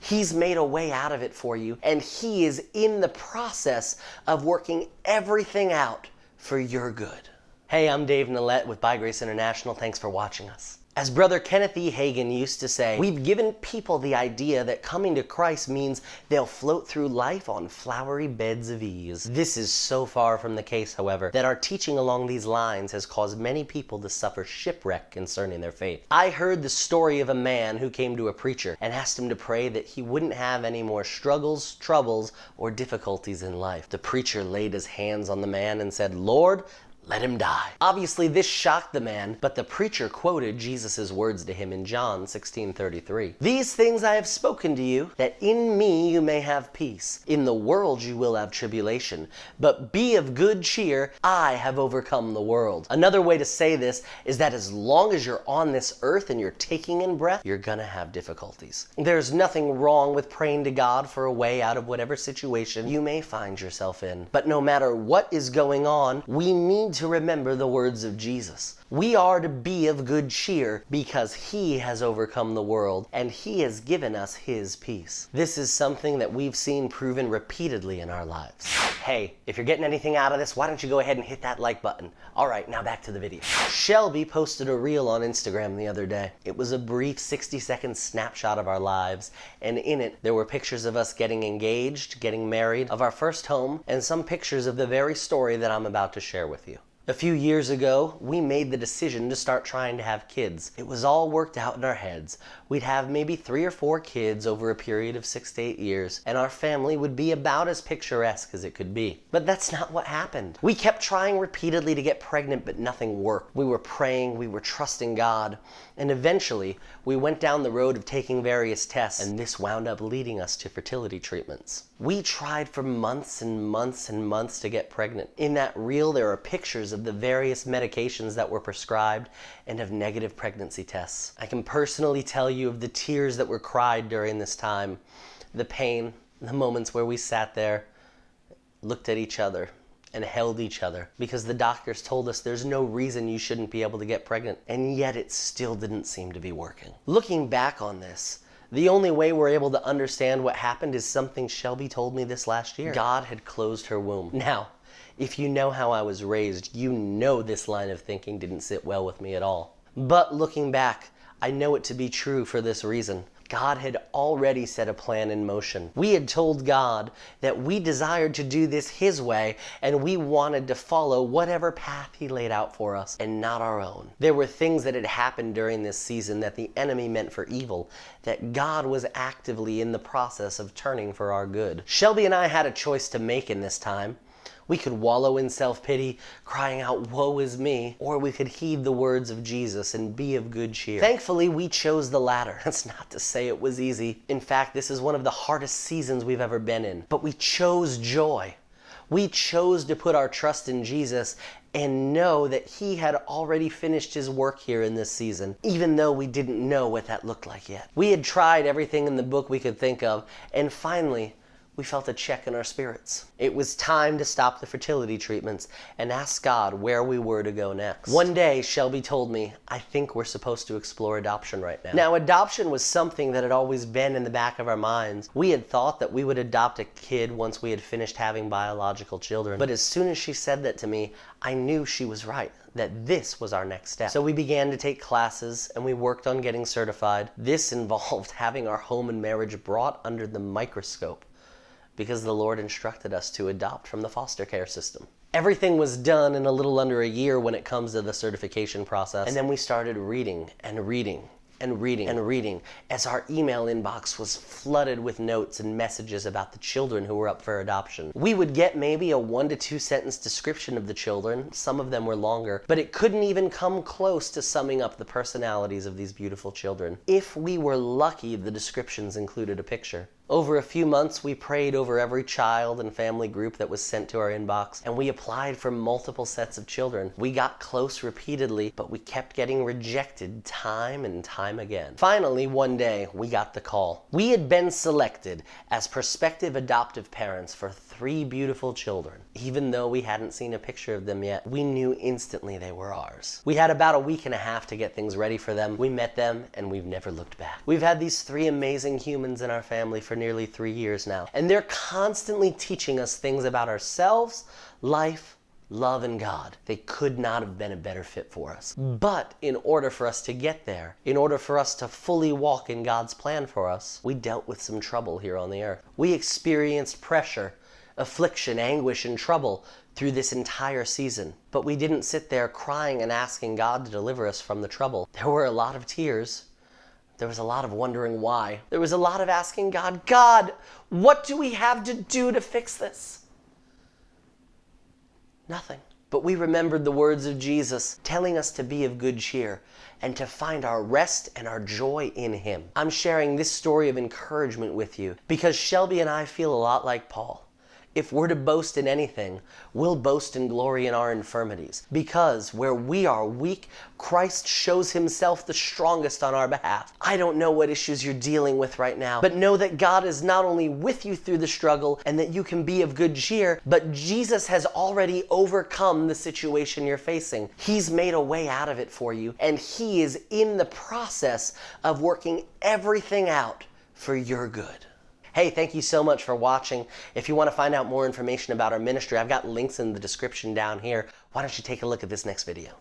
He's made a way out of it for you, and He is in the process of working everything out for your good. Hey, I'm Dave Nillette with By Grace International. Thanks for watching us. As Brother Kenneth E. Hagin used to say, we've given people the idea that coming to Christ means they'll float through life on flowery beds of ease. This is so far from the case, however, that our teaching along these lines has caused many people to suffer shipwreck concerning their faith. I heard the story of a man who came to a preacher and asked him to pray that he wouldn't have any more struggles, troubles, or difficulties in life. The preacher laid his hands on the man and said, "Lord, let him die." Obviously, this shocked the man, but the preacher quoted Jesus' words to him in John 16:33. "These things I have spoken to you, that in me you may have peace. In the world you will have tribulation, but be of good cheer, I have overcome the world." Another way to say this is that as long as you're on this earth and you're taking in breath, you're gonna have difficulties. There's nothing wrong with praying to God for a way out of whatever situation you may find yourself in. But no matter what is going on, we need to remember the words of Jesus. We are to be of good cheer because He has overcome the world and He has given us His peace. This is something that we've seen proven repeatedly in our lives. Hey, if you're getting anything out of this, why don't you go ahead and hit that like button. All right, now back to the video. Shelby posted a reel on Instagram the other day. It was a brief 60-second snapshot of our lives, and in it there were pictures of us getting engaged, getting married, of our first home, and some pictures of the very story that I'm about to share with you. A few years ago, we made the decision to start trying to have kids. It was all worked out in our heads. We'd have maybe 3 or 4 kids over a period of 6 to 8 years, and our family would be about as picturesque as it could be. But that's not what happened. We kept trying repeatedly to get pregnant, but nothing worked. We were praying, we were trusting God, and eventually we went down the road of taking various tests, and this wound up leading us to fertility treatments. We tried for months and months and months to get pregnant. In that reel, there are pictures of the various medications that were prescribed and of negative pregnancy tests. I can personally tell you of the tears that were cried during this time, the pain, the moments where we sat there, looked at each other, and held each other because the doctors told us there's no reason you shouldn't be able to get pregnant, and yet it still didn't seem to be working. Looking back on this, the only way we're able to understand what happened is something Shelby told me this last year. God had closed her womb. Now, if you know how I was raised, you know this line of thinking didn't sit well with me at all. But looking back, I know it to be true for this reason. God had already set a plan in motion. We had told God that we desired to do this His way, and we wanted to follow whatever path He laid out for us and not our own. There were things that had happened during this season that the enemy meant for evil, that God was actively in the process of turning for our good. Shelby and I had a choice to make in this time. We could wallow in self-pity, crying out, "Woe is me," or we could heed the words of Jesus and be of good cheer. Thankfully, we chose the latter. That's not to say it was easy. In fact, this is one of the hardest seasons we've ever been in. But we chose joy. We chose to put our trust in Jesus and know that He had already finished His work here in this season, even though we didn't know what that looked like yet. We had tried everything in the book we could think of, and finally, we felt a check in our spirits. It was time to stop the fertility treatments and ask God where we were to go next. One day, Shelby told me, "I think we're supposed to explore adoption right now." Now, adoption was something that had always been in the back of our minds. We had thought that we would adopt a kid once we had finished having biological children. But as soon as she said that to me, I knew she was right, that this was our next step. So we began to take classes and we worked on getting certified. This involved having our home and marriage brought under the microscope, because the Lord instructed us to adopt from the foster care system. Everything was done in a little under a year when it comes to the certification process. And then we started reading and reading and reading and reading as our email inbox was flooded with notes and messages about the children who were up for adoption. We would get maybe a 1 to 2 sentence description of the children. Some of them were longer, but it couldn't even come close to summing up the personalities of these beautiful children. If we were lucky, the descriptions included a picture. Over a few months, we prayed over every child and family group that was sent to our inbox, and we applied for multiple sets of children. We got close repeatedly, but we kept getting rejected time and time again. Finally, one day, we got the call. We had been selected as prospective adoptive parents for 3 beautiful children. Even though we hadn't seen a picture of them yet, we knew instantly they were ours. We had about a week and a half to get things ready for them. We met them, and we've never looked back. We've had these 3 amazing humans in our family for nearly 3 years now, and they're constantly teaching us things about ourselves, life, love, and God. They could not have been a better fit for us. But in order for us to get there, in order for us to fully walk in God's plan for us, we dealt with some trouble here on the earth. We experienced pressure, affliction, anguish, and trouble through this entire season. But we didn't sit there crying and asking God to deliver us from the trouble. There were a lot of tears. There was a lot of wondering why. There was a lot of asking God, God, what do we have to do to fix this? Nothing. But we remembered the words of Jesus telling us to be of good cheer and to find our rest and our joy in Him. I'm sharing this story of encouragement with you because Shelby and I feel a lot like Paul. If we're to boast in anything, we'll boast and glory in our infirmities. Because where we are weak, Christ shows Himself the strongest on our behalf. I don't know what issues you're dealing with right now, but know that God is not only with you through the struggle and that you can be of good cheer, but Jesus has already overcome the situation you're facing. He's made a way out of it for you, and He is in the process of working everything out for your good. Hey, thank you so much for watching. If you want to find out more information about our ministry, I've got links in the description down here. Why don't you take a look at this next video?